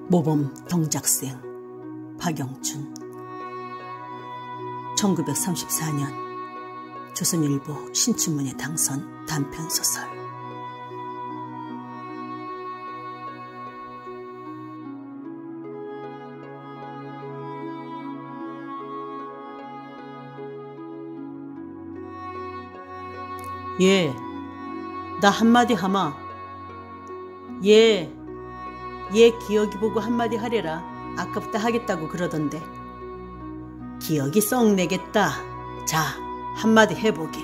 모범 경작생 박영춘. 1934년 조선일보 신춘문예 당선 단편소설. 예, 나 한마디 하마. 예, 기억이 보고 한마디 하래라. 아까부터 하겠다고 그러던데. 기억이 썩 내겠다. 자, 한마디 해보게.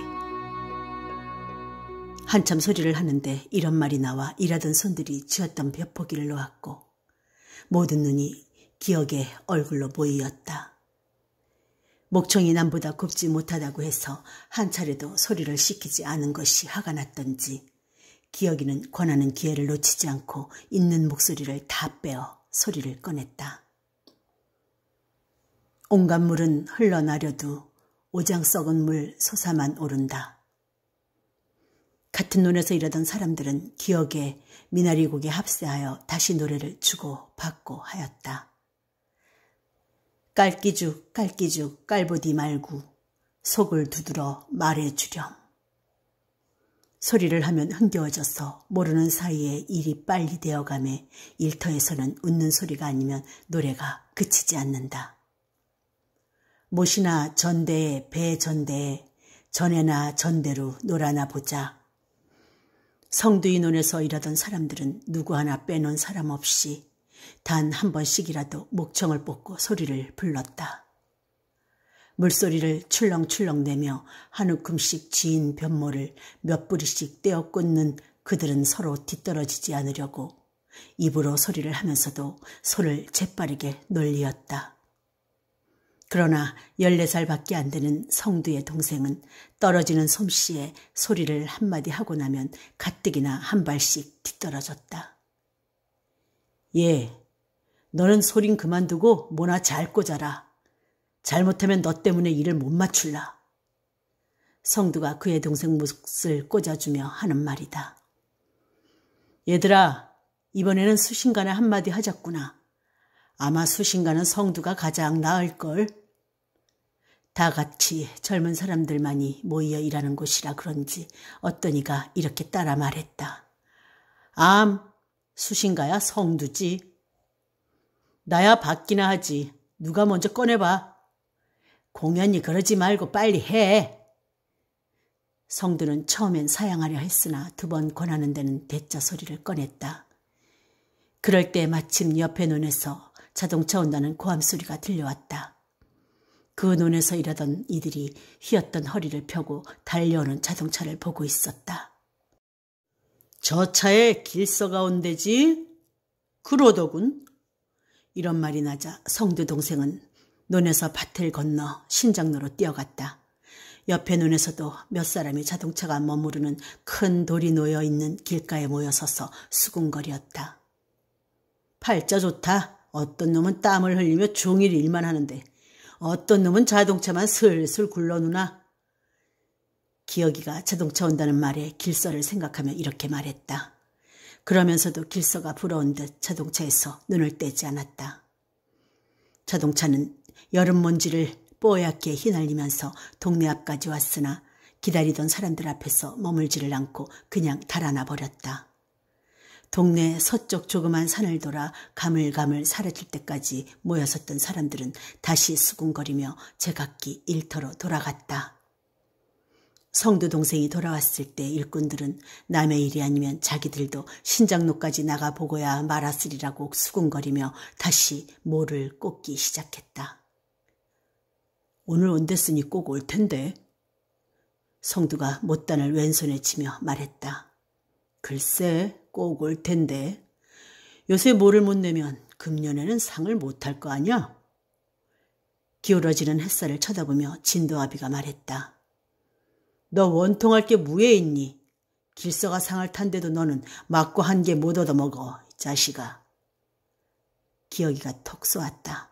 한참 소리를 하는데 이런 말이 나와 일하던 손들이 쥐었던 벼포기를 놓았고 모든 눈이 기억의 얼굴로 모이었다. 목청이 남보다 곱지 못하다고 해서 한 차례도 소리를 시키지 않은 것이 화가 났던지 기억이는 권하는 기회를 놓치지 않고 있는 목소리를 다 빼어 소리를 꺼냈다. 온갖 물은 흘러나려도 오장 썩은 물 솟아만 오른다. 같은 논에서 일하던 사람들은 기억에 미나리곡에 합세하여 다시 노래를 주고 받고 하였다. 깔기죽 깔기죽 깔보디 말구 속을 두드러 말해주렴. 소리를 하면 흥겨워져서 모르는 사이에 일이 빨리 되어가매 일터에서는 웃는 소리가 아니면 노래가 그치지 않는다. 못이나 전대에 배 전대에 전에나 전대로 놀아나 보자. 성두이 논에서 일하던 사람들은 누구 하나 빼놓은 사람 없이 단 한 번씩이라도 목청을 뽑고 소리를 불렀다. 물소리를 출렁출렁 내며 한 움큼씩 쥐인 변모를 몇 부리씩 떼어 꽂는 그들은 서로 뒤떨어지지 않으려고 입으로 소리를 하면서도 손을 재빠르게 놀리었다. 그러나 14살밖에 안 되는 성두의 동생은 떨어지는 솜씨에 소리를 한마디 하고 나면 가뜩이나 한 발씩 뒤떨어졌다. 예, 너는 소린 그만두고 뭐나 잘 꽂아라. 잘못하면 너 때문에 일을 못 맞출라. 성두가 그의 동생 몫을 꽂아주며 하는 말이다. 얘들아, 이번에는 수신간에 한마디 하자꾸나. 아마 수신간은 성두가 가장 나을걸. 다 같이 젊은 사람들만이 모여 일하는 곳이라 그런지 어떤 이가 이렇게 따라 말했다. 수신가야 성두지. 나야 받기나 하지. 누가 먼저 꺼내봐. 공연히 그러지 말고 빨리 해. 성두는 처음엔 사양하려 했으나 두 번 권하는 데는 대자 소리를 꺼냈다. 그럴 때 마침 옆에 논에서 자동차 온다는 고함 소리가 들려왔다. 그 논에서 일하던 이들이 휘었던 허리를 펴고 달려오는 자동차를 보고 있었다. 저 차에 길서가 온대지? 그러더군. 이런 말이 나자 성두 동생은 논에서 밭을 건너 신장로로 뛰어갔다. 옆에 논에서도 몇 사람이 자동차가 머무르는 큰 돌이 놓여있는 길가에 모여서서 수군거리었다. 팔자 좋다. 어떤 놈은 땀을 흘리며 종일 일만 하는데 어떤 놈은 자동차만 슬슬 굴러누나. 기억이가 자동차 온다는 말에 길서를 생각하며 이렇게 말했다. 그러면서도 길서가 부러운 듯 자동차에서 눈을 떼지 않았다. 자동차는 여름 먼지를 뽀얗게 휘날리면서 동네 앞까지 왔으나 기다리던 사람들 앞에서 머물지를 않고 그냥 달아나 버렸다. 동네 서쪽 조그만 산을 돌아 가물가물 사라질 때까지 모여섰던 사람들은 다시 수군거리며 제각기 일터로 돌아갔다. 성두 동생이 돌아왔을 때 일꾼들은 남의 일이 아니면 자기들도 신장로까지 나가보고야 말았으리라고 수군거리며 다시 모를 꽂기 시작했다. 오늘 온댔으니 꼭 올 텐데. 성두가 못단을 왼손에 치며 말했다. 글쎄 꼭 올 텐데. 요새 뭐를 못 내면 금년에는 상을 못할 거 아니야? 기울어지는 햇살을 쳐다보며 진도아비가 말했다. 너 원통할 게 무에 있니? 길서가 상을 탄데도 너는 맞고 한 개 못 얻어먹어, 이 자식아. 기억이가 톡 쏘았다.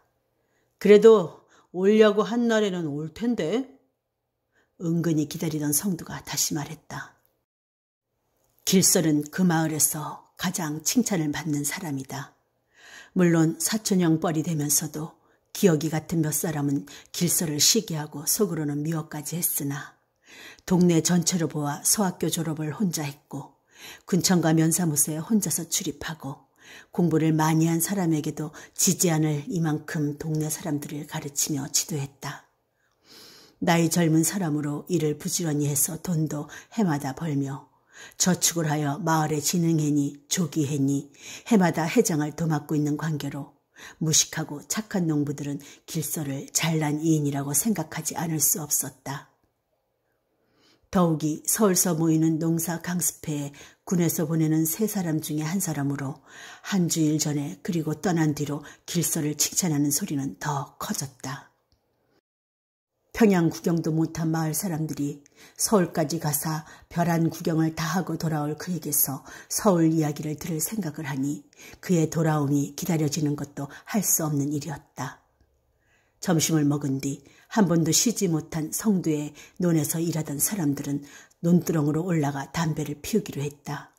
그래도 오려고 한 날에는 올 텐데. 은근히 기다리던 성두가 다시 말했다. 길설은 그 마을에서 가장 칭찬을 받는 사람이다. 물론 사촌형 뻘이 되면서도 기억이 같은 몇 사람은 길설을 시기하고 속으로는 미워까지 했으나 동네 전체로 보아 서학교 졸업을 혼자 했고 군청과 면사무소에 혼자서 출입하고 공부를 많이 한 사람에게도 지지 않을 이만큼 동네 사람들을 가르치며 지도했다. 나이 젊은 사람으로 일을 부지런히 해서 돈도 해마다 벌며 저축을 하여 마을에 진흥해니 조기해니 해마다 해장을 도맡고 있는 관계로 무식하고 착한 농부들은 길설을 잘난 이인이라고 생각하지 않을 수 없었다. 더욱이 서울서 모이는 농사 강습회에 군에서 보내는 세 사람 중에 한 사람으로 한 주일 전에 그리고 떠난 뒤로 길설을 칭찬하는 소리는 더 커졌다. 평양 구경도 못한 마을 사람들이 서울까지 가서 별안 구경을 다 하고 돌아올 그에게서 서울 이야기를 들을 생각을 하니 그의 돌아옴이 기다려지는 것도 할 수 없는 일이었다. 점심을 먹은 뒤 한 번도 쉬지 못한 성두에 논에서 일하던 사람들은 논두렁으로 올라가 담배를 피우기로 했다.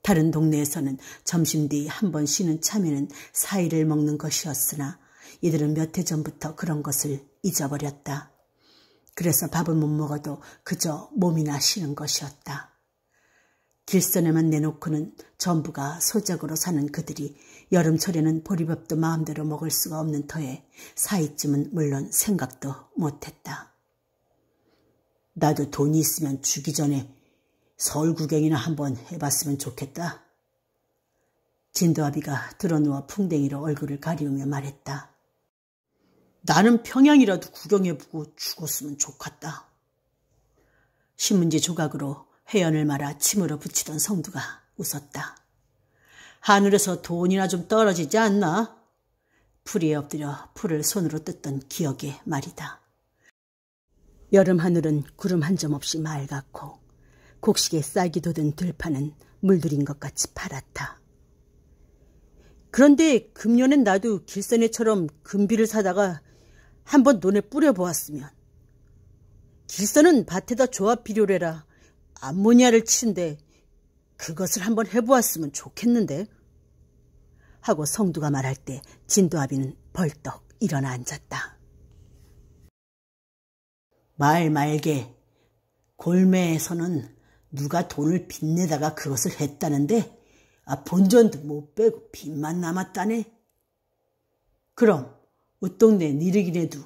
다른 동네에서는 점심 뒤 한 번 쉬는 참외는 사이를 먹는 것이었으나 이들은 몇 해 전부터 그런 것을 잊어버렸다. 그래서 밥은 못 먹어도 그저 몸이나 쉬는 것이었다. 길선에만 내놓고는 전부가 소작으로 사는 그들이 여름철에는 보리밥도 마음대로 먹을 수가 없는 터에 사이쯤은 물론 생각도 못했다. 나도 돈이 있으면 죽기 전에 서울 구경이나 한번 해봤으면 좋겠다. 진도아비가 드러누워 풍뎅이로 얼굴을 가리우며 말했다. 나는 평양이라도 구경해보고 죽었으면 좋겠다. 신문지 조각으로 회연을 말아 침으로 붙이던 성두가 웃었다. 하늘에서 돈이나 좀 떨어지지 않나? 풀이에 엎드려 풀을 손으로 뜯던 기억의 말이다. 여름 하늘은 구름 한 점 없이 맑았고 곡식에 쌀기 돋은 들판은 물들인 것 같이 파랗다. 그런데 금년엔 나도 길선애처럼 금비를 사다가 한번 논에 뿌려보았으면. 길선은 밭에다 조합 비료래라 암모니아를 치는데 그것을 한번 해보았으면 좋겠는데 하고 성두가 말할 때 진도아비는 벌떡 일어나 앉았다. 말 말게 골매에서는 누가 돈을 빚내다가 그것을 했다는데 본전도 못 빼고 빚만 남았다네. 그럼 웃동네 니르기네도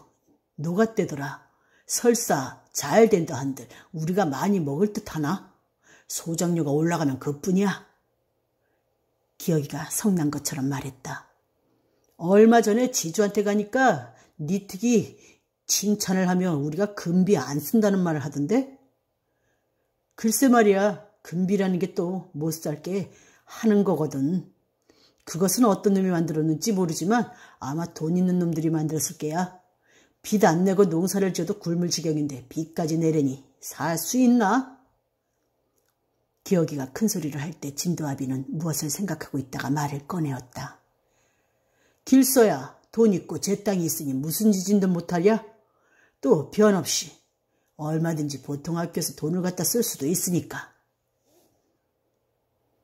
노갓대더라. 설사 잘 된다 한들 우리가 많이 먹을 듯 하나? 소장료가 올라가면 그뿐이야. 기억이가 성난 것처럼 말했다. 얼마 전에 지주한테 가니까 니 특이 칭찬을 하며 우리가 금비 안 쓴다는 말을 하던데? 글쎄 말이야, 금비라는 게 또 못 살게 하는 거거든. 그것은 어떤 놈이 만들었는지 모르지만 아마 돈 있는 놈들이 만들었을 게야. 빚 안 내고 농사를 지어도 굶을 지경인데 빚까지 내려니 살 수 있나? 기억이가 큰 소리를 할 때 진도아비는 무엇을 생각하고 있다가 말을 꺼내었다. 길서야, 돈 있고 제 땅이 있으니 무슨 지진도 못하랴? 또 변없이 얼마든지 보통 학교에서 돈을 갖다 쓸 수도 있으니까.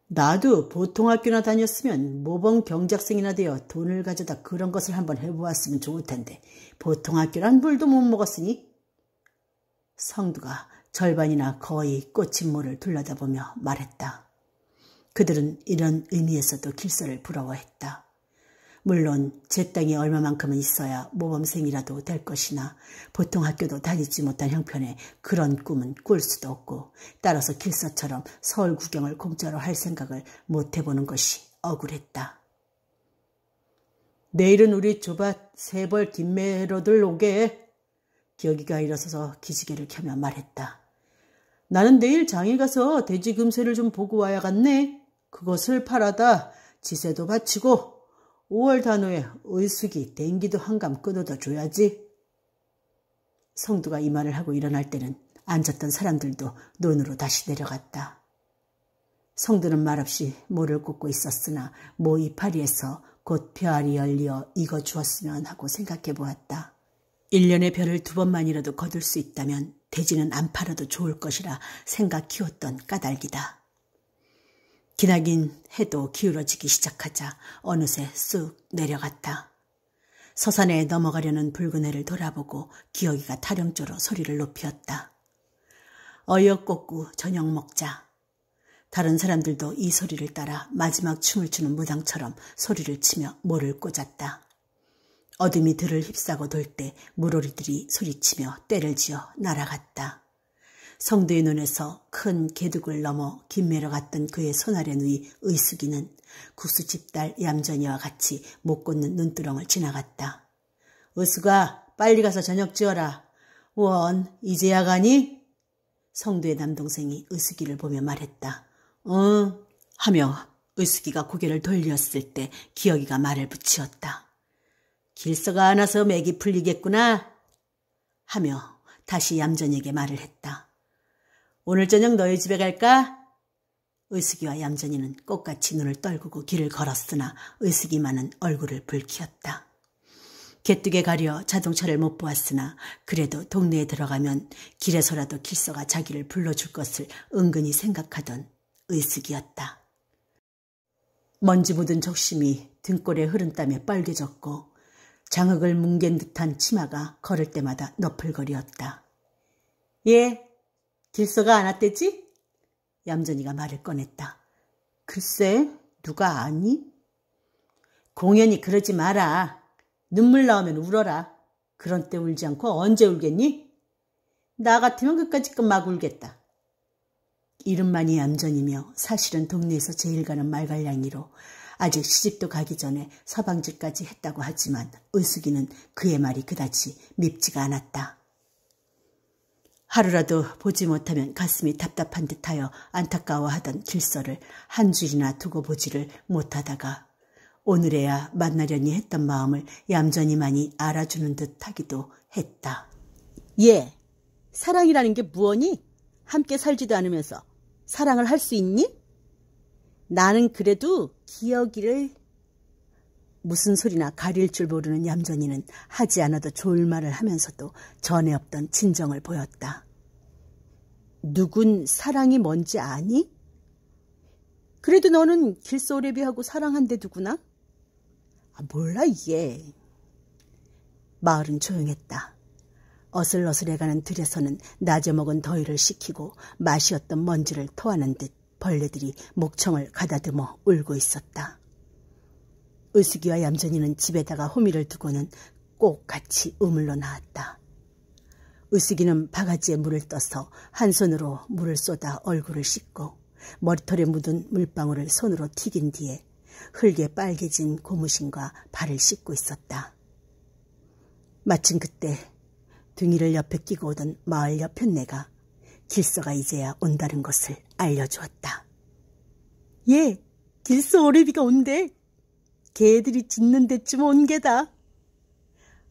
나도 보통 학교나 다녔으면 모범 경작생이나 되어 돈을 가져다 그런 것을 한번 해보았으면 좋을 텐데 보통 학교란 물도 못 먹었으니. 성두가 절반이나 거의 꽃힌모를 둘러다보며 말했다. 그들은 이런 의미에서도 길서를 부러워했다. 물론 제 땅이 얼마만큼은 있어야 모범생이라도 될 것이나 보통 학교도 다니지 못한 형편에 그런 꿈은 꿀 수도 없고 따라서 길서처럼 서울 구경을 공짜로 할 생각을 못 해보는 것이 억울했다. 내일은 우리 조밭 세벌 김매로들 오게. 기억이가 일어서서 기지개를 켜며 말했다. 나는 내일 장에 가서 돼지 금세를 좀 보고 와야겠네. 그것을 팔아다 지세도 바치고 5월 단오에 의숙이 댕기도 한감 끊어다 줘야지. 성두가 이 말을 하고 일어날 때는 앉았던 사람들도 논으로 다시 내려갔다. 성두는 말없이 모를 꽂고 있었으나 모 이파리에서 곧 별이 열려 익어 주었으면 하고 생각해 보았다. 1년에 별을 2번만이라도 거둘 수 있다면 돼지는 안 팔아도 좋을 것이라 생각 키웠던 까닭이다. 기나긴 해도 기울어지기 시작하자 어느새 쑥 내려갔다. 서산에 넘어가려는 붉은 해를 돌아보고 기어이가 타령조로 소리를 높이었다. 어이없고 저녁 먹자. 다른 사람들도 이 소리를 따라 마지막 춤을 추는 무당처럼 소리를 치며 모를 꽂았다. 어둠이 들을 휩싸고 돌 때 물오리들이 소리치며 떼를 지어 날아갔다. 성도의 눈에서 큰 개둑을 넘어 김매러 갔던 그의 손아래 누이 의숙이는 국수집딸 얌전이와 같이 못 꽂는 눈두렁을 지나갔다. 의숙아, 빨리 가서 저녁 지어라. 원, 이제야 가니? 성도의 남동생이 의숙이를 보며 말했다. 응, 하며 의숙이가 고개를 돌렸을 때 기어이가 말을 붙이었다. 길서가 안 와서 맥이 풀리겠구나 하며 다시 얌전이에게 말을 했다. 오늘 저녁 너희 집에 갈까? 의숙이와 얌전이는 꽃같이 눈을 떨구고 길을 걸었으나 의숙이만은 얼굴을 붉히었다. 개뚝에 가려 자동차를 못 보았으나 그래도 동네에 들어가면 길에서라도 길서가 자기를 불러줄 것을 은근히 생각하던 의숙이었다. 먼지 묻은 적심이 등골에 흐른 땀에 빨개졌고 장흑을 뭉갠 듯한 치마가 걸을 때마다 너풀거리었다. 예, 길서가 안 왔댔지? 얌전이가 말을 꺼냈다. 글쎄, 누가 아니? 공연히 그러지 마라. 눈물 나오면 울어라. 그런 때 울지 않고 언제 울겠니? 나 같으면 그까짓 막 울겠다. 이름만이 얌전이며 사실은 동네에서 제일 가는 말갈량이로 아직 시집도 가기 전에 서방질까지 했다고 하지만 의숙이는 그의 말이 그다지 밉지가 않았다. 하루라도 보지 못하면 가슴이 답답한 듯하여 안타까워하던 길서를 한 줄이나 두고 보지를 못하다가 오늘에야 만나려니 했던 마음을 얌전히만이 알아주는 듯하기도 했다. 예, 사랑이라는 게 무엇니? 함께 살지도 않으면서 사랑을 할 수 있니? 나는 그래도 기어기를... 무슨 소리나 가릴 줄 모르는 얌전이는 하지 않아도 좋을 말을 하면서도 전에 없던 진정을 보였다. 누군 사랑이 뭔지 아니? 그래도 너는 길서 오래비하고 사랑한데 누구나? 몰라 이게. 마을은 조용했다. 어슬어슬해가는 들에서는 낮에 먹은 더위를 식히고 마시었던 먼지를 토하는 듯 벌레들이 목청을 가다듬어 울고 있었다. 의숙이와 얌전이는 집에다가 호미를 두고는 꼭 같이 우물러 나왔다. 의숙이는 바가지에 물을 떠서 한 손으로 물을 쏟아 얼굴을 씻고 머리털에 묻은 물방울을 손으로 튀긴 뒤에 흙에 빨개진 고무신과 발을 씻고 있었다. 마침 그때 등이를 옆에 끼고 오던 마을 여편네가 길서가 이제야 온다는 것을 알려주었다. 예, 길서 오래비가 온대. 개들이 짖는 데쯤 온 게다.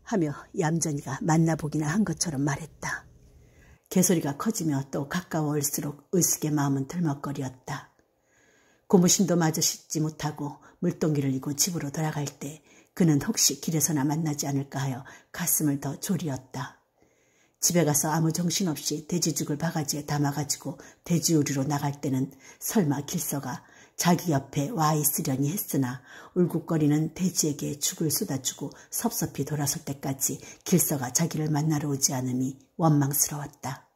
하며 얌전이가 만나보기나 한 것처럼 말했다. 개소리가 커지며 또 가까워올수록 의숙의 마음은 들먹거리었다. 고무신도 마저 씻지 못하고 물동기를 이고 집으로 돌아갈 때 그는 혹시 길에서나 만나지 않을까 하여 가슴을 더 졸이었다. 집에 가서 아무 정신없이 돼지죽을 바가지에 담아가지고 돼지우리로 나갈 때는 설마 길서가 자기 옆에 와 있으려니 했으나 울긋거리는 돼지에게 죽을 쏟아주고 섭섭히 돌아설 때까지 길서가 자기를 만나러 오지 않음이 원망스러웠다.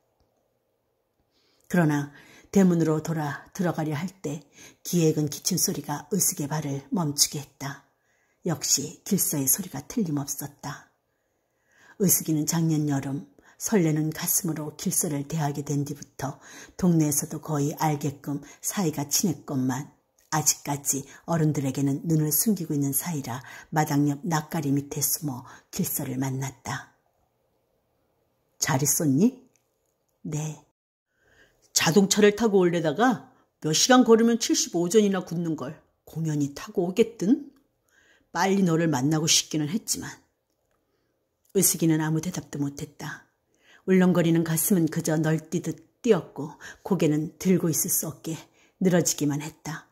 그러나 대문으로 돌아 들어가려 할 때 기획은 기침소리가 의숙의 발을 멈추게 했다. 역시 길서의 소리가 틀림없었다. 의숙이는 작년 여름 설레는 가슴으로 길서를 대하게 된 뒤부터 동네에서도 거의 알게끔 사이가 친했건만 아직까지 어른들에게는 눈을 숨기고 있는 사이라 마당 옆 낯가리 밑에 숨어 길서를 만났다. 잘 있었니? 네. 자동차를 타고 올래다가 몇 시간 걸으면 75전이나 굳는걸 공연히 타고 오겠든? 빨리 너를 만나고 싶기는 했지만. 의숙이는 아무 대답도 못했다. 울렁거리는 가슴은 그저 널뛰듯 뛰었고 고개는 들고 있을 수 없게 늘어지기만 했다.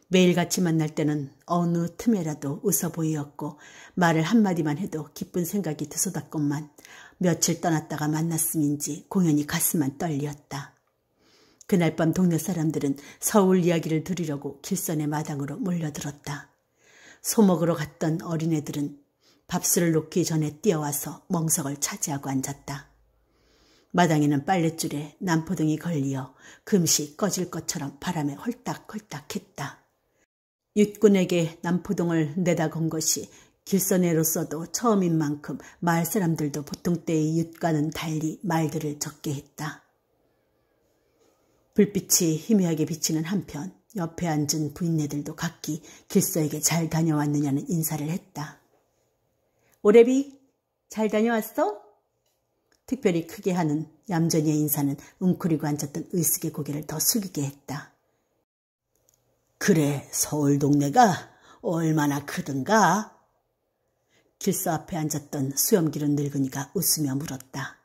매일같이 만날 때는 어느 틈에라도 웃어 보이었고 말을 한마디만 해도 기쁜 생각이 드소닫건만 며칠 떠났다가 만났음인지 공연히 가슴만 떨리었다. 그날 밤 동네 사람들은 서울 이야기를 들으려고 길선의 마당으로 몰려들었다. 소 먹으러 갔던 어린애들은 밥술을 놓기 전에 뛰어와서 멍석을 차지하고 앉았다. 마당에는 빨랫줄에 남포등이 걸리어 금시 꺼질 것처럼 바람에 홀딱홀딱했다. 육군에게 남포동을 내다 건 것이 길선애로서도 처음인 만큼 마을 사람들도 보통 때의 윷과는 달리 말들을 적게 했다. 불빛이 희미하게 비치는 한편 옆에 앉은 부인네들도 각기 길서에게 잘 다녀왔느냐는 인사를 했다. 오래비, 잘 다녀왔어? 특별히 크게 하는 얌전히의 인사는 웅크리고 앉았던 의숙의 고개를 더 숙이게 했다. 그래, 서울 동네가 얼마나 크든가? 길서 앞에 앉았던 수염 기른 늙은이가 웃으며 물었다.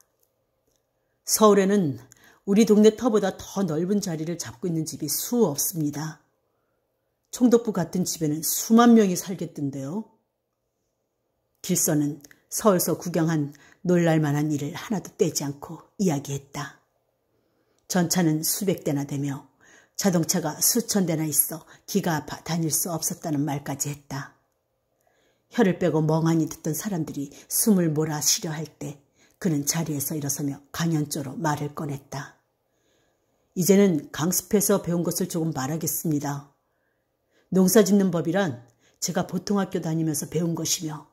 서울에는 우리 동네 터보다 더 넓은 자리를 잡고 있는 집이 수 없습니다. 총독부 같은 집에는 수만 명이 살겠던데요. 길서는 서울서 구경한 놀랄만한 일을 하나도 떼지 않고 이야기했다. 전차는 수백 대나 되며 자동차가 수천 대나 있어 기가 아파 다닐 수 없었다는 말까지 했다. 혀를 빼고 멍하니 듣던 사람들이 숨을 몰아 쉬려 할 때 그는 자리에서 일어서며 강연조로 말을 꺼냈다. 이제는 강습해서 배운 것을 조금 말하겠습니다. 농사짓는 법이란 제가 보통학교 다니면서 배운 것이며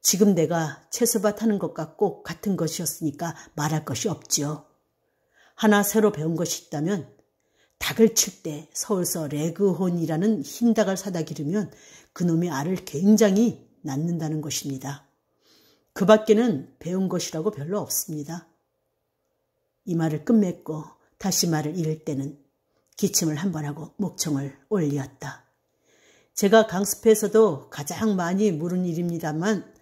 지금 내가 채소밭 하는 것과 꼭 같은 것이었으니까 말할 것이 없지요. 하나 새로 배운 것이 있다면 닭을 칠 때 서울서 레그혼이라는 흰 닭을 사다 기르면 그놈의 알을 굉장히 낳는다는 것입니다. 그 밖에는 배운 것이라고 별로 없습니다. 이 말을 끝맺고 다시 말을 잃을 때는 기침을 한번 하고 목청을 올리었다. 제가 강습에서도 가장 많이 물은 일입니다만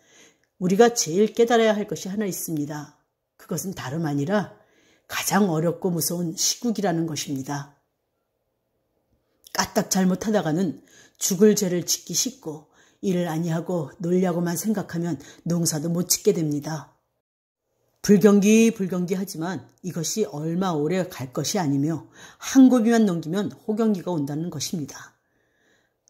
우리가 제일 깨달아야 할 것이 하나 있습니다. 그것은 다름 아니라 가장 어렵고 무서운 시국이라는 것입니다. 까딱 잘못하다가는 죽을 죄를 짓기 쉽고 일을 아니하고 놀려고만 생각하면 농사도 못 짓게 됩니다. 불경기 하지만 이것이 얼마 오래 갈 것이 아니며 한 고비만 넘기면 호경기가 온다는 것입니다.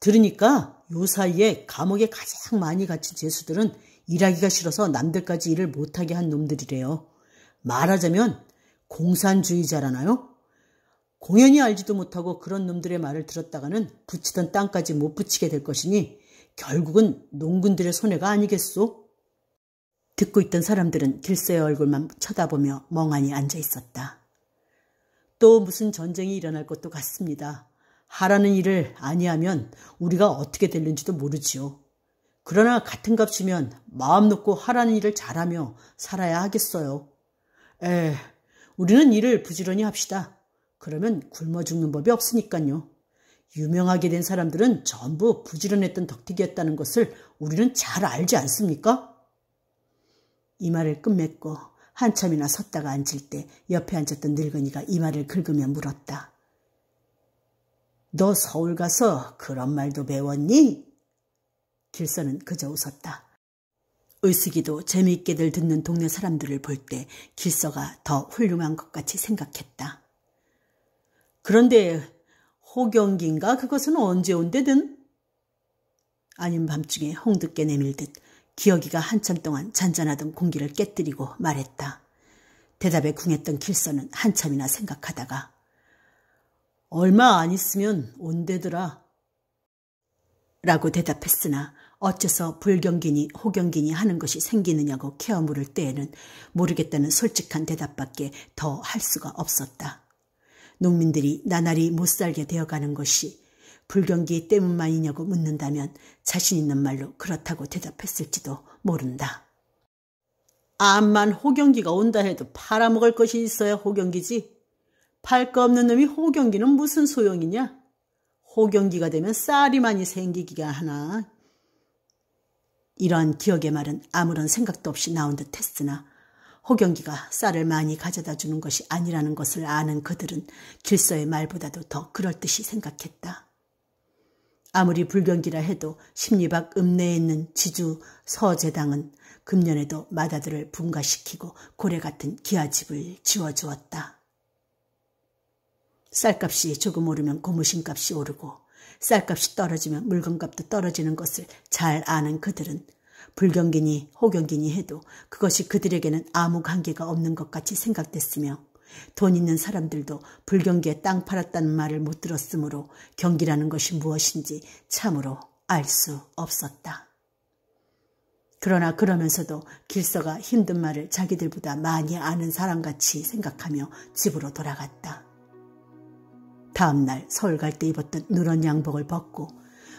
들으니까 요 사이에 감옥에 가장 많이 갇힌 죄수들은 일하기가 싫어서 남들까지 일을 못하게 한 놈들이래요. 말하자면 공산주의자라나요? 공연히 알지도 못하고 그런 놈들의 말을 들었다가는 붙이던 땅까지 못 붙이게 될 것이니 결국은 농군들의 손해가 아니겠소? 듣고 있던 사람들은 길서의 얼굴만 쳐다보며 멍하니 앉아 있었다. 또 무슨 전쟁이 일어날 것도 같습니다. 하라는 일을 아니하면 우리가 어떻게 될는지도 모르지요. 그러나 같은 값이면 마음 놓고 하라는 일을 잘하며 살아야 하겠어요. 우리는 일을 부지런히 합시다. 그러면 굶어 죽는 법이 없으니까요. 유명하게 된 사람들은 전부 부지런했던 덕택이었다는 것을 우리는 잘 알지 않습니까? 이 말을 끝맺고 한참이나 섰다가 앉을 때 옆에 앉았던 늙은이가 이 말을 긁으며 물었다. 너 서울 가서 그런 말도 배웠니? 길서는 그저 웃었다. 의숙이도 재미있게들 듣는 동네 사람들을 볼 때 길서가 더 훌륭한 것 같이 생각했다. 그런데 호경기인가 그것은 언제 온대든? 아닌 밤중에 홍두깨 내밀듯 기어기가 한참 동안 잔잔하던 공기를 깨뜨리고 말했다. 대답에 궁했던 길서는 한참이나 생각하다가 얼마 안 있으면 온대더라 라고 대답했으나 어째서 불경기니 호경기니 하는 것이 생기느냐고 케어 물을 때에는 모르겠다는 솔직한 대답밖에 더 할 수가 없었다. 농민들이 나날이 못살게 되어가는 것이 불경기 때문만이냐고 묻는다면 자신 있는 말로 그렇다고 대답했을지도 모른다. 암만 호경기가 온다 해도 팔아먹을 것이 있어야 호경기지. 팔 거 없는 놈이 호경기는 무슨 소용이냐. 호경기가 되면 쌀이 많이 생기기가 하나. 이러한 기억의 말은 아무런 생각도 없이 나온 듯 했으나 호경기가 쌀을 많이 가져다 주는 것이 아니라는 것을 아는 그들은 길서의 말보다도 더 그럴듯이 생각했다. 아무리 불경기라 해도 십리박 읍내에 있는 지주 서재당은 금년에도 마다들을 분가시키고 고래 같은 기아집을 지어주었다. 쌀값이 조금 오르면 고무신값이 오르고 쌀값이 떨어지면 물건값도 떨어지는 것을 잘 아는 그들은 불경기니 호경기니 해도 그것이 그들에게는 아무 관계가 없는 것 같이 생각됐으며 돈 있는 사람들도 불경기에 땅 팔았다는 말을 못 들었으므로 경기라는 것이 무엇인지 참으로 알 수 없었다. 그러나 그러면서도 길서가 힘든 말을 자기들보다 많이 아는 사람같이 생각하며 집으로 돌아갔다. 다음 날 서울 갈 때 입었던 누런 양복을 벗고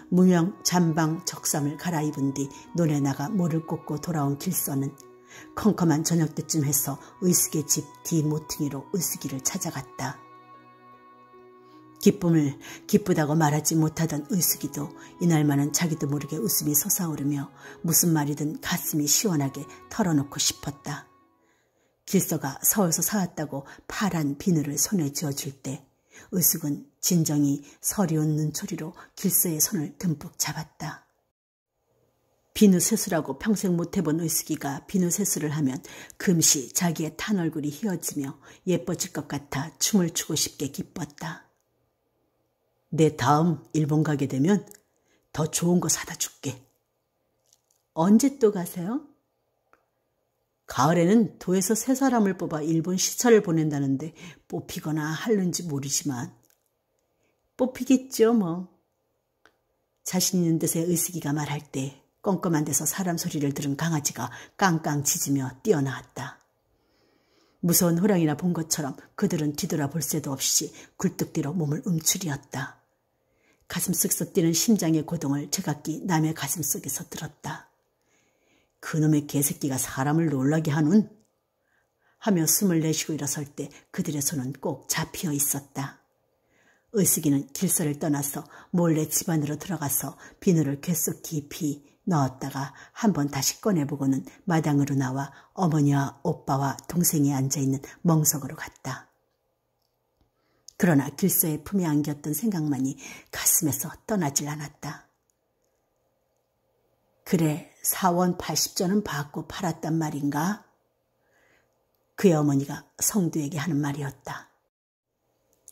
무명 잠방 적삼을 갈아입은 뒤 논에 나가 모를 꽂고 돌아온 길서는 컴컴한 저녁 때쯤 해서 의숙의 집 뒤 모퉁이로 의숙이를 찾아갔다. 기쁨을 기쁘다고 말하지 못하던 의숙이도 이날만은 자기도 모르게 웃음이 솟아오르며 무슨 말이든 가슴이 시원하게 털어놓고 싶었다. 길서가 서울서 사왔다고 파란 비늘을 손에 쥐어줄 때 의숙은 진정이 서리온 눈초리로 길서의 손을 듬뿍 잡았다. 비누 세수라고 평생 못 해본 의숙이가 비누 세수를 하면 금시 자기의 탄 얼굴이 휘어지며 예뻐질 것 같아 춤을 추고 싶게 기뻤다. 내 다음 일본 가게 되면 더 좋은 거 사다 줄게. 언제 또 가세요? 가을에는 도에서 세 사람을 뽑아 일본 시차를 보낸다는데 뽑히거나 할는지 모르지만 뽑히겠죠 뭐. 자신 있는 듯의 의숙이가 말할 때 껌껌한 데서 사람 소리를 들은 강아지가 깡깡 짖으며 뛰어나왔다. 무서운 호랑이나 본 것처럼 그들은 뒤돌아볼 새도 없이 굴뚝뒤로 몸을 움츠렸다. 가슴 쓱서 뛰는 심장의 고동을 제각기 남의 가슴 속에서 들었다. 그놈의 개새끼가 사람을 놀라게 하nun? 하며 숨을 내쉬고 일어설 때 그들의 손은 꼭 잡혀 있었다. 의숙이는 길서를 떠나서 몰래 집 안으로 들어가서 비누를 귓속 깊이 넣었다가 한번 다시 꺼내보고는 마당으로 나와 어머니와 오빠와 동생이 앉아있는 멍석으로 갔다. 그러나 길서의 품에 안겼던 생각만이 가슴에서 떠나질 않았다. 그래, 사원 80전은 받고 팔았단 말인가? 그의 어머니가 성두에게 하는 말이었다.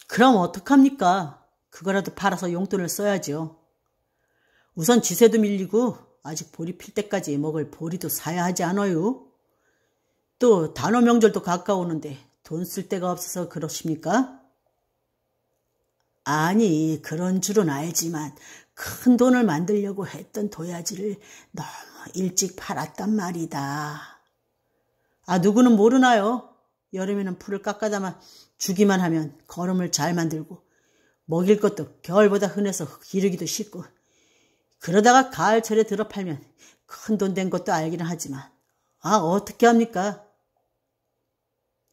그럼 어떡합니까? 그거라도 팔아서 용돈을 써야죠. 우선 지세도 밀리고 아직 보리 필 때까지 먹을 보리도 사야 하지 않아요? 또 단오 명절도 가까우는데 돈 쓸 데가 없어서 그러십니까? 아니, 그런 줄은 알지만 큰 돈을 만들려고 했던 도야지를 너무 일찍 팔았단 말이다. 아, 누구는 모르나요? 여름에는 풀을 깎아다만 주기만 하면 거름을 잘 만들고 먹일 것도 겨울보다 흔해서 기르기도 쉽고 그러다가 가을철에 들어 팔면 큰 돈 된 것도 알기는 하지만 어떻게 합니까?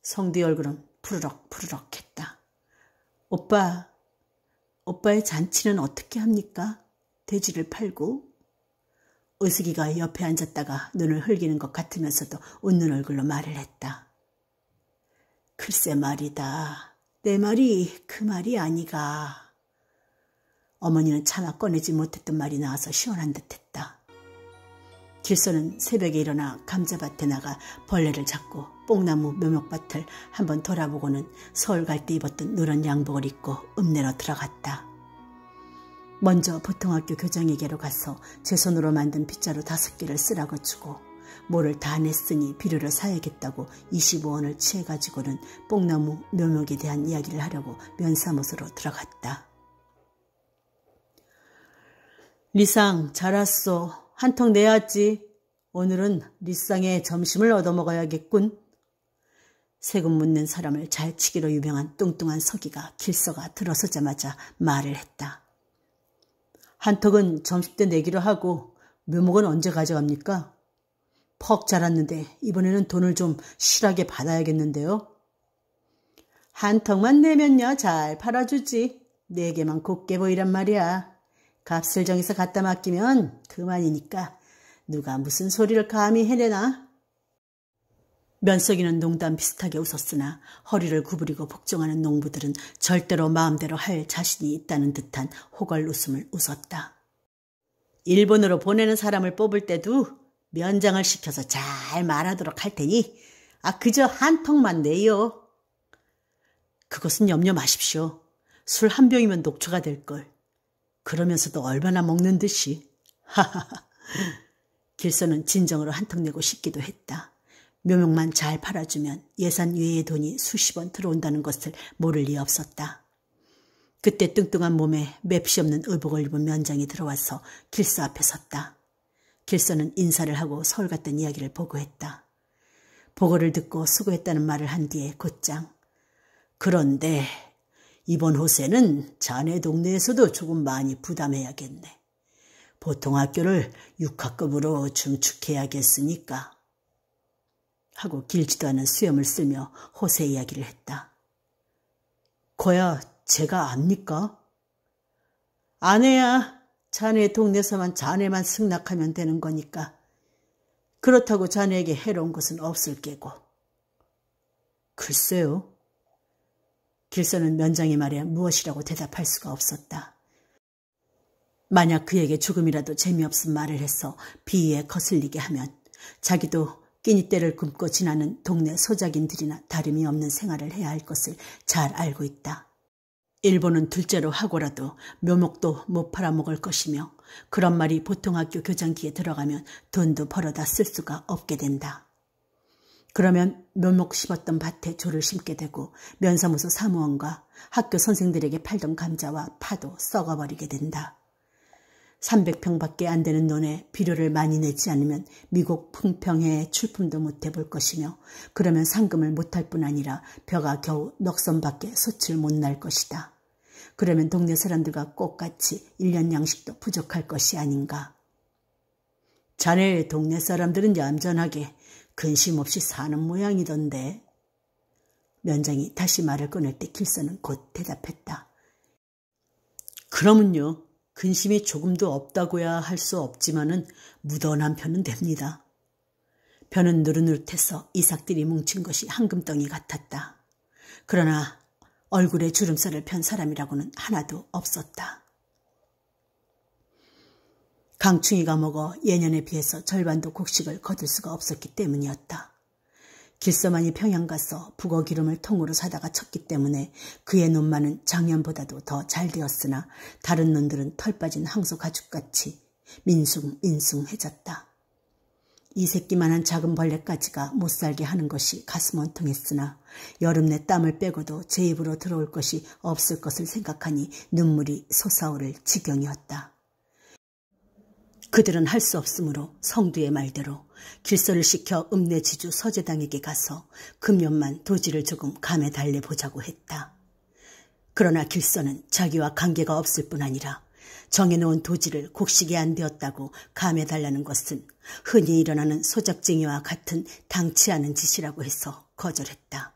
성두의 얼굴은 푸르럭 했다. 오빠의 잔치는 어떻게 합니까? 돼지를 팔고? 의숙이가 옆에 앉았다가 눈을 흘기는 것 같으면서도 웃는 얼굴로 말을 했다. 글쎄 말이다. 내 말이 그 말이 아니가. 어머니는 차마 꺼내지 못했던 말이 나와서 시원한 듯했다. 길서는 새벽에 일어나 감자밭에 나가 벌레를 잡고 뽕나무 묘목밭을 한번 돌아보고는 서울 갈 때 입었던 누런 양복을 입고 읍내로 들어갔다. 먼저 보통학교 교장에게로 가서 제 손으로 만든 빗자루 5개를 쓰라고 주고 뭐를 다 냈으니 비료를 사야겠다고 25원을 취해가지고는 뽕나무 묘목에 대한 이야기를 하려고 면사무소로 들어갔다. 리상 잘 왔소. 한턱 내야지. 오늘은 리상의 점심을 얻어먹어야겠군. 세금 묻는 사람을 잘 치기로 유명한 뚱뚱한 서기가 길서가 들어서자마자 말을 했다. 한턱은 점심 때 내기로 하고 묘목은 언제 가져갑니까? 퍽 자랐는데 이번에는 돈을 좀 실하게 받아야겠는데요. 한턱만 내면야 잘 팔아주지. 4개만 곱게 보이란 말이야. 값을 정해서 갖다 맡기면 그만이니까 누가 무슨 소리를 감히 해내나? 면석이는 농담 비슷하게 웃었으나 허리를 구부리고 복종하는 농부들은 절대로 마음대로 할 자신이 있다는 듯한 호걸 웃음을 웃었다. 일본으로 보내는 사람을 뽑을 때도 면장을 시켜서 잘 말하도록 할 테니 그저 한 턱만 내요. 그것은 염려 마십시오. 술 한 병이면 녹초가 될걸. 그러면서도 얼마나 먹는 듯이. 하하하. 길서는 진정으로 한턱 내고 싶기도 했다. 묘목만 잘 팔아주면 예산 외의 돈이 수십 원 들어온다는 것을 모를 리 없었다. 그때 뚱뚱한 몸에 맵시 없는 의복을 입은 면장이 들어와서 길서 앞에 섰다. 길서는 인사를 하고 서울 갔던 이야기를 보고했다. 보고를 듣고 수고했다는 말을 한 뒤에 곧장 그런데 이번 호세는 자네 동네에서도 조금 많이 부담해야겠네. 보통 학교를 6학급으로 중축해야겠으니까. 하고 길지도 않은 수염을 쓰며 호세 이야기를 했다. 거야 제가 압니까? 아내야. 자네 동네에서만 자네만 승낙하면 되는 거니까. 그렇다고 자네에게 해로운 것은 없을 게고. 글쎄요. 길서는 면장의 말에 무엇이라고 대답할 수가 없었다. 만약 그에게 조금이라도 재미없은 말을 해서 비위에 거슬리게 하면 자기도 끼니때를 굶고 지나는 동네 소작인들이나 다름이 없는 생활을 해야 할 것을 잘 알고 있다. 일본은 둘째로 하고라도 묘목도 못 팔아먹을 것이며 그런 말이 보통 학교 교장기에 들어가면 돈도 벌어다 쓸 수가 없게 된다. 그러면 묘목 심었던 밭에 조를 심게 되고 면사무소 사무원과 학교 선생들에게 팔던 감자와 파도 썩어버리게 된다. 300평밖에 안 되는 논에 비료를 많이 내지 않으면 미국 풍평회에 출품도 못 해볼 것이며 그러면 상금을 못할 뿐 아니라 벼가 겨우 넉선밖에 솥을 못 날 것이다. 그러면 동네 사람들과 똑같이 1년 양식도 부족할 것이 아닌가. 자네 동네 사람들은 얌전하게 근심 없이 사는 모양이던데. 면장이 다시 말을 꺼낼 때 길서는 곧 대답했다. 그러면요. 근심이 조금도 없다고야 할 수 없지만은 무던한 편은 됩니다. 편은 느릿느릿해서 이삭들이 뭉친 것이 황금덩이 같았다. 그러나 얼굴에 주름살을 편 사람이라고는 하나도 없었다. 강충이가 먹어 예년에 비해서 절반도 곡식을 거둘 수가 없었기 때문이었다. 길서만이 평양 가서 북어 기름을 통으로 사다가 쳤기 때문에 그의 논만은 작년보다도 더 잘 되었으나 다른 논들은 털 빠진 항소 가죽같이 민숭민숭해졌다. 이 새끼만한 작은 벌레까지가 못살게 하는 것이 가슴 원통했으나 여름 내 땀을 빼고도 제 입으로 들어올 것이 없을 것을 생각하니 눈물이 솟아오를 지경이었다. 그들은 할 수 없으므로 성두의 말대로 길서를 시켜 읍내지주 서재당에게 가서 금년만 도지를 조금 감에 달래보자고 했다. 그러나 길서는 자기와 관계가 없을 뿐 아니라 정해놓은 도지를 곡식이 안 되었다고 감에 달라는 것은 흔히 일어나는 소작쟁이와 같은 당치 않은 짓이라고 해서 거절했다.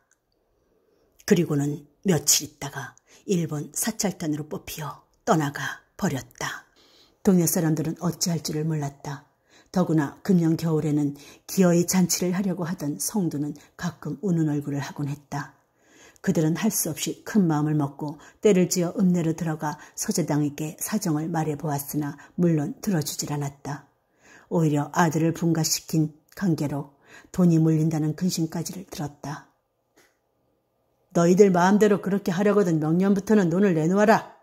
그리고는 며칠 있다가 일본 사찰단으로 뽑히어 떠나가 버렸다. 동네 사람들은 어찌할 줄을 몰랐다. 더구나 금년 겨울에는 기어이 잔치를 하려고 하던 성두는 가끔 우는 얼굴을 하곤 했다. 그들은 할 수 없이 큰 마음을 먹고 때를 지어 읍내로 들어가 서재당에게 사정을 말해보았으나 물론 들어주질 않았다. 오히려 아들을 분가시킨 관계로 돈이 물린다는 근심까지를 들었다. 너희들 마음대로 그렇게 하려거든 명년부터는 돈을 내놓아라.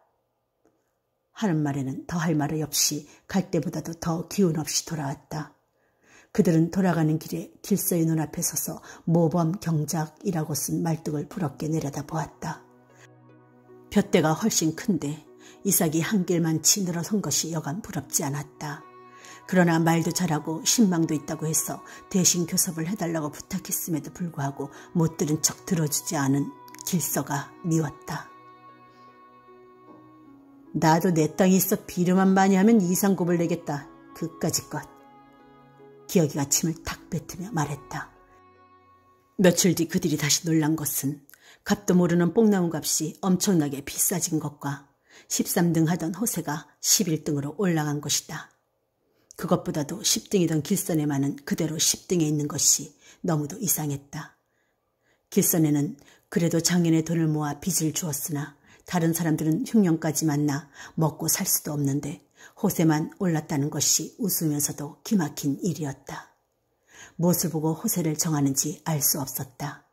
하는 말에는 더할 말이 없이 갈 때보다도 더 기운 없이 돌아왔다. 그들은 돌아가는 길에 길서의 눈앞에 서서 모범 경작이라고 쓴 말뚝을 부럽게 내려다보았다. 볏대가 훨씬 큰데 이삭이 한 길만치 늘어선 것이 여간 부럽지 않았다. 그러나 말도 잘하고 신망도 있다고 해서 대신 교섭을 해달라고 부탁했음에도 불구하고 못 들은 척 들어주지 않은 길서가 미웠다. 나도 내 땅이 있어 비료만 많이 하면 이상곱을 내겠다. 그까짓 것. 기어기가 침을 탁 뱉으며 말했다. 며칠 뒤 그들이 다시 놀란 것은 값도 모르는 뽕나무 값이 엄청나게 비싸진 것과 13등 하던 호세가 11등으로 올라간 것이다. 그것보다도 10등이던 길선에만은 그대로 10등에 있는 것이 너무도 이상했다. 길선에는 그래도 작년에 돈을 모아 빚을 주었으나 다른 사람들은 흉년까지 만나 먹고 살 수도 없는데 호세만 올랐다는 것이 웃으면서도 기막힌 일이었다. 무엇을 보고 호세를 정하는지 알 수 없었다.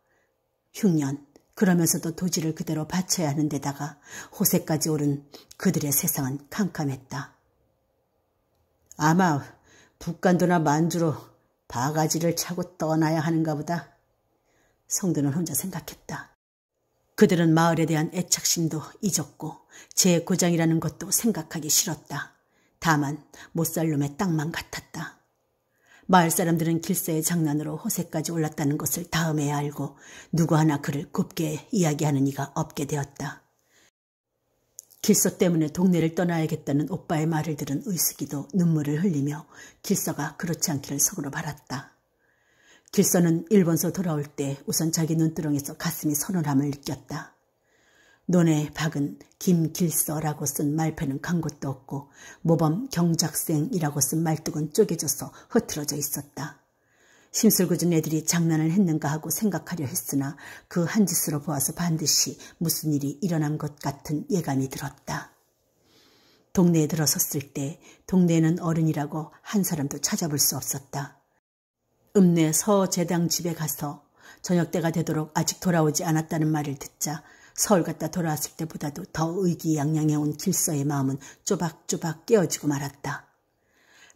흉년, 그러면서도 도지를 그대로 바쳐야 하는 데다가 호세까지 오른 그들의 세상은 캄캄했다. 아마 북간도나 만주로 바가지를 차고 떠나야 하는가 보다. 성두는 혼자 생각했다. 그들은 마을에 대한 애착심도 잊었고 제 고장이라는 것도 생각하기 싫었다. 다만 못살 놈의 땅만 같았다. 마을 사람들은 길서의 장난으로 호세까지 올랐다는 것을 다음에야 알고 누구 하나 그를 곱게 이야기하는 이가 없게 되었다. 길서 때문에 동네를 떠나야겠다는 오빠의 말을 들은 의숙이도 눈물을 흘리며 길서가 그렇지 않기를 속으로 바랐다. 길서는 일본서 돌아올 때 우선 자기 눈두렁에서 가슴이 서늘함을 느꼈다. 논에 박은 김길서라고 쓴 말패는 간 곳도 없고 모범 경작생이라고 쓴 말뚝은 쪼개져서 흐트러져 있었다. 심술궂은 애들이 장난을 했는가 하고 생각하려 했으나 그 한 짓으로 보아서 반드시 무슨 일이 일어난 것 같은 예감이 들었다. 동네에 들어섰을 때 동네에는 어른이라고 한 사람도 찾아볼 수 없었다. 읍내 서재당 집에 가서 저녁때가 되도록 아직 돌아오지 않았다는 말을 듣자 서울 갔다 돌아왔을 때보다도 더 의기양양해온 길서의 마음은 쪼박쪼박 깨어지고 말았다.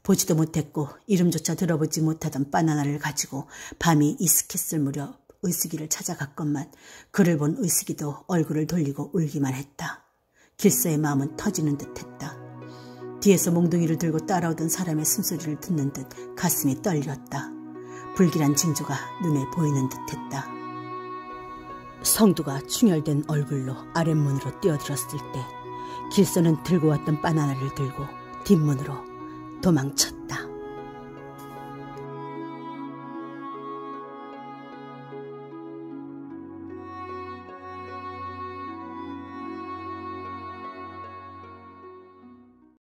보지도 못했고 이름조차 들어보지 못하던 바나나를 가지고 밤이 이슥했을 무렵 의숙이를 찾아갔건만 그를 본 의숙이도 얼굴을 돌리고 울기만 했다. 길서의 마음은 터지는 듯했다. 뒤에서 몽둥이를 들고 따라오던 사람의 숨소리를 듣는 듯 가슴이 떨렸다. 불길한 징조가 눈에 보이는 듯했다. 성두가 충혈된 얼굴로 아랫문으로 뛰어들었을 때 길서는 들고 왔던 바나나를 들고 뒷문으로 도망쳤다.